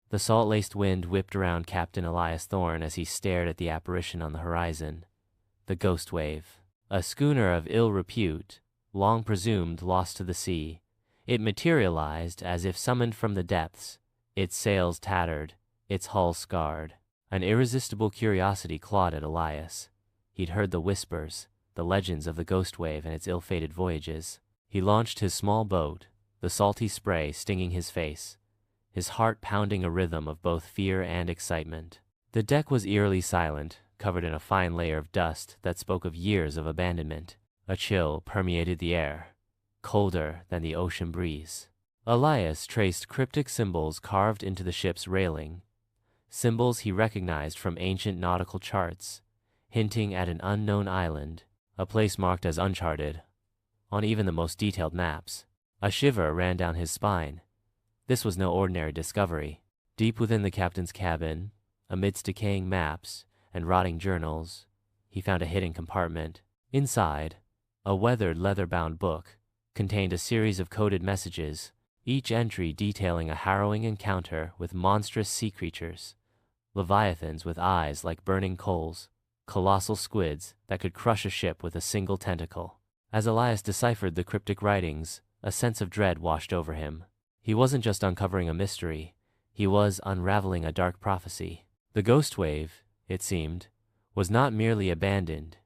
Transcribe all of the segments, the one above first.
The salt-laced wind whipped around Captain Elias Thorne as he stared at the apparition on the horizon. The Ghost Wave. A schooner of ill repute, long presumed lost to the sea. It materialized as if summoned from the depths, its sails tattered, its hull scarred. An irresistible curiosity clawed at Elias. He'd heard the whispers, the legends of the Ghost Wave and its ill-fated voyages. He launched his small boat, the salty spray stinging his face, his heart pounding a rhythm of both fear and excitement. The deck was eerily silent, covered in a fine layer of dust that spoke of years of abandonment. A chill permeated the air, colder than the ocean breeze. Elias traced cryptic symbols carved into the ship's railing, symbols he recognized from ancient nautical charts, hinting at an unknown island, a place marked as uncharted on even the most detailed maps. A shiver ran down his spine. This was no ordinary discovery. Deep within the captain's cabin, amidst decaying maps and rotting journals, he found a hidden compartment. Inside, a weathered leather-bound book contained a series of coded messages, each entry detailing a harrowing encounter with monstrous sea creatures, leviathans with eyes like burning coals, colossal squids that could crush a ship with a single tentacle. As Elias deciphered the cryptic writings, a sense of dread washed over him. He wasn't just uncovering a mystery, he was unraveling a dark prophecy. The Ghost Wave, it seemed, was not merely abandoned,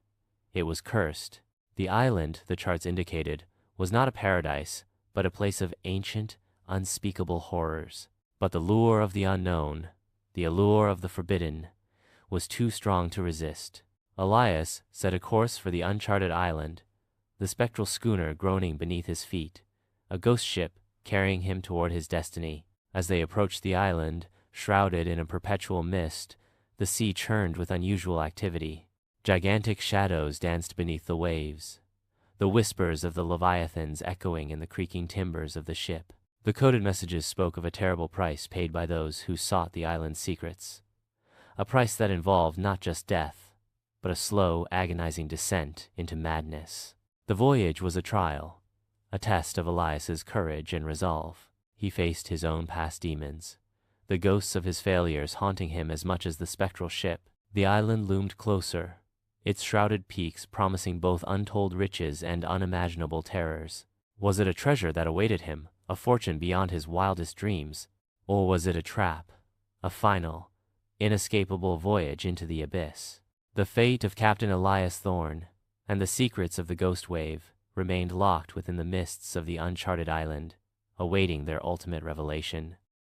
it was cursed. The island, the charts indicated, was not a paradise, but a place of ancient, unspeakable horrors. But the lure of the unknown, the allure of the forbidden, was too strong to resist. Elias set a course for the uncharted island, the spectral schooner groaning beneath his feet, a ghost ship carrying him toward his destiny. As they approached the island, shrouded in a perpetual mist, the sea churned with unusual activity. Gigantic shadows danced beneath the waves, the whispers of the leviathans echoing in the creaking timbers of the ship. The coded messages spoke of a terrible price paid by those who sought the island's secrets, a price that involved not just death, but a slow, agonizing descent into madness. The voyage was a trial, a test of Elias's courage and resolve. He faced his own past demons, the ghosts of his failures haunting him as much as the spectral ship. The island loomed closer, its shrouded peaks promising both untold riches and unimaginable terrors. Was it a treasure that awaited him, a fortune beyond his wildest dreams? Or was it a trap, a final, inescapable voyage into the abyss? The fate of Captain Elias Thorne and the secrets of the Ghost Wave remained locked within the mists of the uncharted island, awaiting their ultimate revelation.